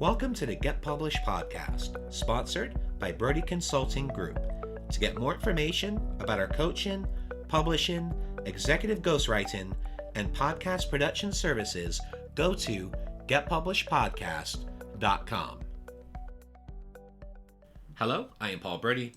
Welcome to the Get Published podcast, sponsored by Brodie Consulting Group. To get more information about our coaching, publishing, executive ghostwriting, and podcast production services, go to getpublishedpodcast.com. Hello, I am Paul Brodie,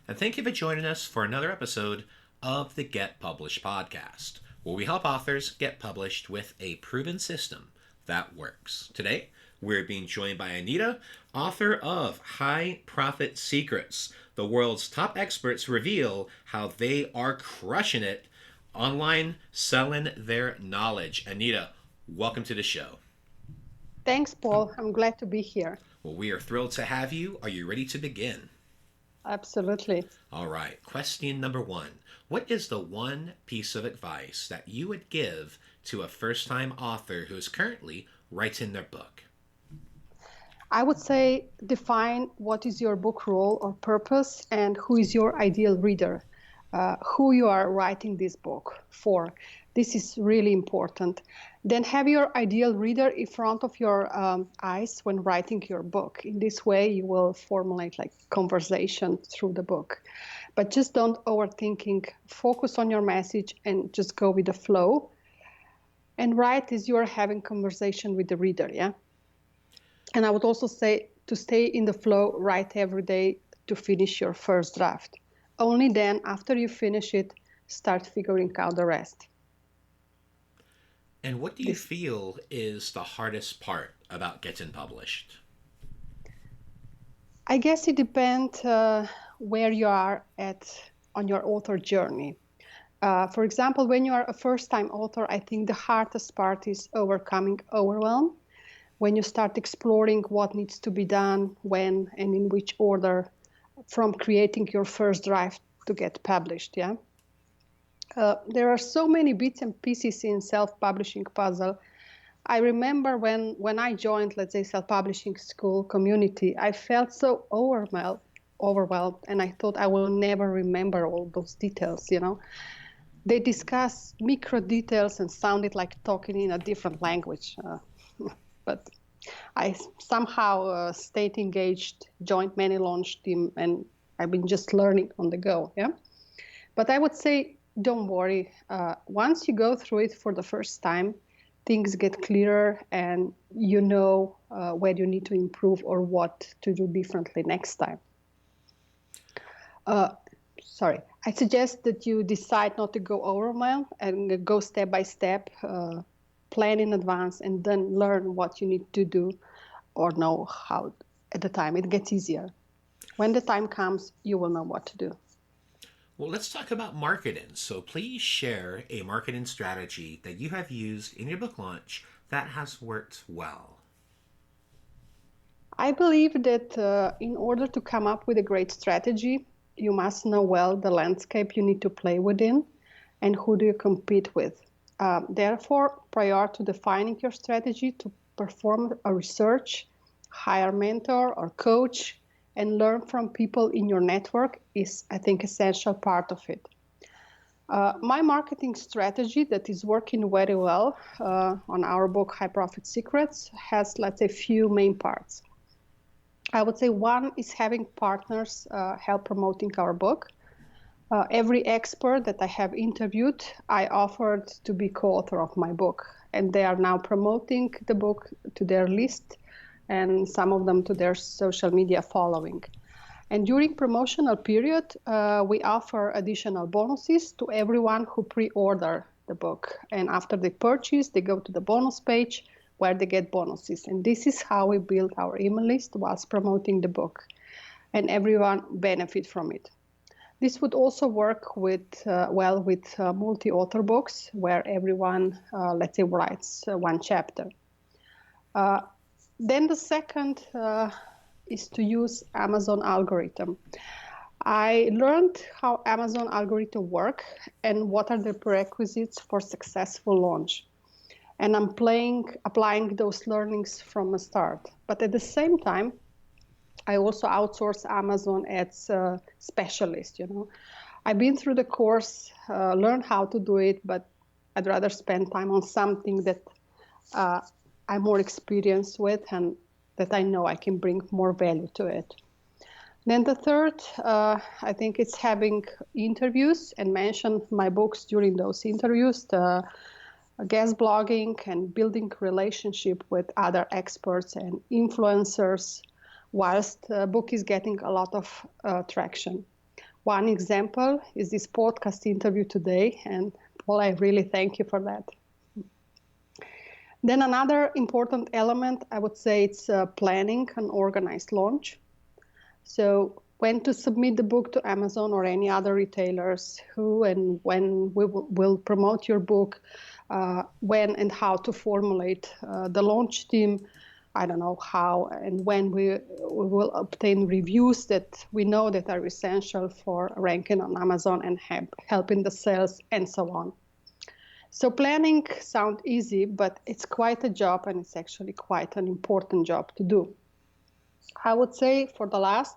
and thank you for joining us for another episode of the Get Published podcast, where we help authors get published with a proven system that works. Today, we're being joined by Anita, author of High Profit Secrets. The world's top experts reveal how they are crushing it online, selling their knowledge. Anita, welcome to the show. Thanks, Paul. I'm glad to be here. Well, we are thrilled to have you. Are you ready to begin? Absolutely. All right. Question number one. What is the one piece of advice that you would give to a first-time author who is currently writing their book? I would say define what is your book role or purpose and who is your ideal reader, who you are writing this book for. This is really important. Then have your ideal reader in front of your eyes when writing your book. In this way, you will formulate like conversation through the book. But just don't overthinking. Focus on your message and just go with the flow. And write as you are having conversation with the reader, yeah? And I would also say to stay in the flow, write every day to finish your first draft. Only then, after you finish it, start figuring out the rest. And what do you feel is the hardest part about getting published? I guess it depends where you are on your author journey. For example, when you are a first-time author, I think the hardest part is overcoming overwhelm. When you start exploring what needs to be done, when, and in which order, from creating your first draft to get published, yeah? There are so many bits and pieces in self-publishing puzzle. I remember when I joined, let's say, self-publishing school community, I felt so overwhelmed, and I thought I will never remember all those details, you know? They discuss micro details and sounded like talking in a different language. But I somehow stayed engaged, joined many launch team, and I've been just learning on the go, yeah? But I would say, don't worry. Once you go through it for the first time, things get clearer and you know where you need to improve or what to do differently next time. I suggest that you decide not to go overwhelmed and go step by step, plan in advance, and then learn what you need to do or know how at the time. It gets easier. When the time comes, you will know what to do. Well, let's talk about marketing. So please share a marketing strategy that you have used in your book launch that has worked well. I believe that in order to come up with a great strategy, you must know well the landscape you need to play within and who do you compete with. Therefore, prior to defining your strategy, to perform a research, hire a mentor or coach, and learn from people in your network is, I think, essential part of it. My marketing strategy that is working very well on our book, High Profit Secrets, has, let's say, few main parts. I would say one is having partners help promoting our book. Every expert that I have interviewed, I offered to be co-author of my book, and they are now promoting the book to their list and some of them to their social media following. And during promotional period, we offer additional bonuses to everyone who pre-order the book. And after they purchase, they go to the bonus page where they get bonuses. And this is how we build our email list whilst promoting the book. And everyone benefit from it. This would also work with multi-author books where everyone, let's say, writes one chapter. Then the second is to use Amazon algorithm. I learned how Amazon algorithm work and what are the prerequisites for successful launch. And I'm applying those learnings from the start. But at the same time, I also outsource Amazon as a specialist, you know. I've been through the course, learned how to do it, but I'd rather spend time on something that I'm more experienced with, and that I know I can bring more value to it. Then the third, I think it's having interviews and mention my books during those interviews, the guest blogging and building relationship with other experts and influencers whilst the book is getting a lot of traction. One example is this podcast interview today, and Paul, I really thank you for that. Then another important element, I would say, it's planning an organized launch. So when to submit the book to Amazon or any other retailers, who and when we will promote your book, when and how to formulate the launch team, I don't know how and when we will obtain reviews that we know that are essential for ranking on Amazon and helping the sales and so on. So planning sounds easy, but it's quite a job, and it's actually quite an important job to do. I would say for the last,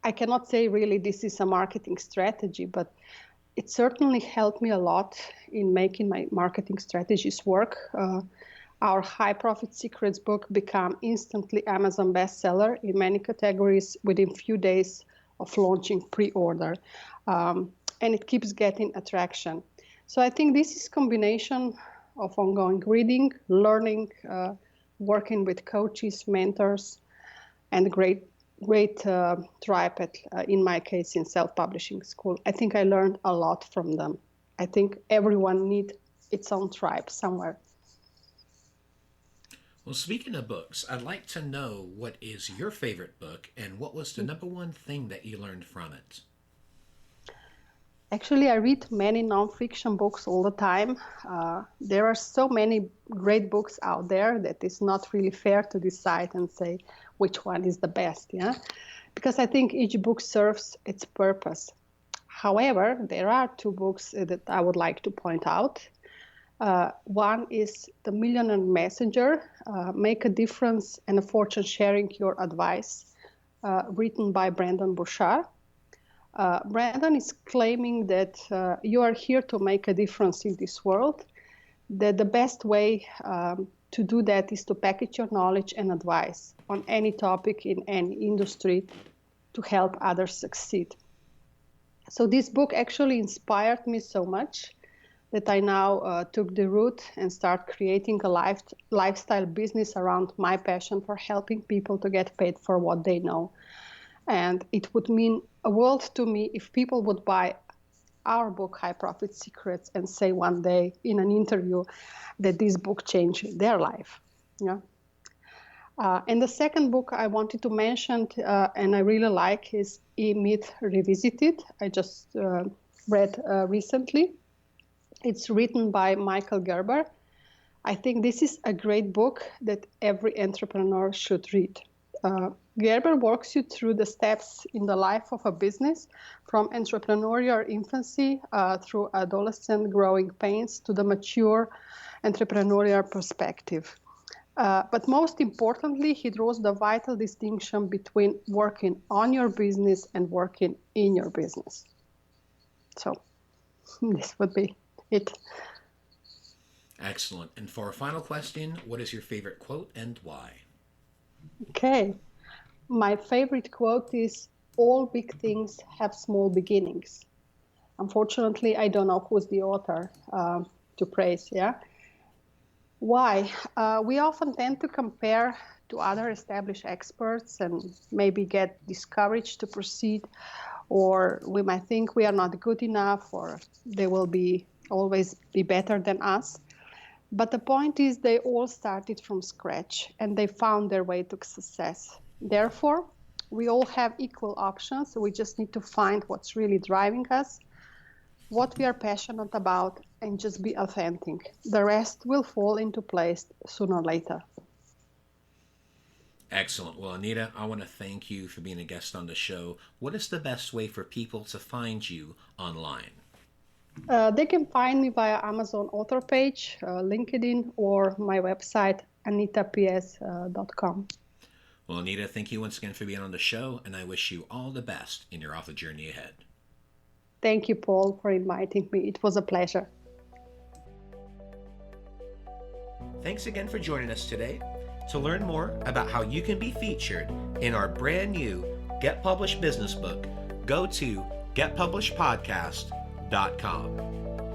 I cannot say really this is a marketing strategy, but it certainly helped me a lot in making my marketing strategies work. Our High Profit Secrets book became instantly Amazon bestseller in many categories within few days of launching pre-order. And it keeps getting attraction. So I think this is a combination of ongoing reading, learning, working with coaches, mentors, and great tribe at, in my case, in self-publishing school. I think I learned a lot from them. I think everyone needs its own tribe somewhere. Well, speaking of books, I'd like to know what is your favorite book and what was the number one thing that you learned from it? Actually, I read many nonfiction books all the time. There are so many great books out there that it's not really fair to decide and say which one is the best, yeah? Because I think each book serves its purpose. However, there are two books that I would like to point out. One is The Millionaire Messenger, Make a Difference and a Fortune Sharing Your Advice, written by Brendon Burchard. Brandon is claiming that you are here to make a difference in this world, that the best way to do that is to package your knowledge and advice on any topic in any industry to help others succeed. So this book actually inspired me so much that I now took the route and start creating a lifestyle business around my passion for helping people to get paid for what they know. And it would mean a world to me if people would buy our book, High Profit Secrets, and say one day in an interview that this book changed their life. Yeah. And the second book I wanted to mention, and I really like, is E-Myth Revisited. I just read recently. It's written by Michael Gerber. I think this is a great book that every entrepreneur should read. Gerber walks you through the steps in the life of a business, from entrepreneurial infancy through adolescent growing pains to the mature entrepreneurial perspective. But most importantly, he draws the vital distinction between working on your business and working in your business. So this would be it. Excellent. And for our final question, what is your favorite quote and why? Okay. My favorite quote is, all big things have small beginnings. Unfortunately, I don't know who's the author to praise, yeah? Why? We often tend to compare to other established experts and maybe get discouraged to proceed, or we might think we are not good enough, or they will always be better than us. But the point is they all started from scratch and they found their way to success. Therefore, we all have equal options. We just need to find what's really driving us, what we are passionate about, and just be authentic. The rest will fall into place sooner or later. Excellent. Well, Anita, I want to thank you for being a guest on the show. What is the best way for people to find you online? They can find me via Amazon author page, LinkedIn, or my website, anitaps.com. Well, Anita, thank you once again for being on the show, and I wish you all the best in your author journey ahead. Thank you, Paul, for inviting me. It was a pleasure. Thanks again for joining us today. To learn more about how you can be featured in our brand new Get Published business book, go to getpublishedpodcast.com.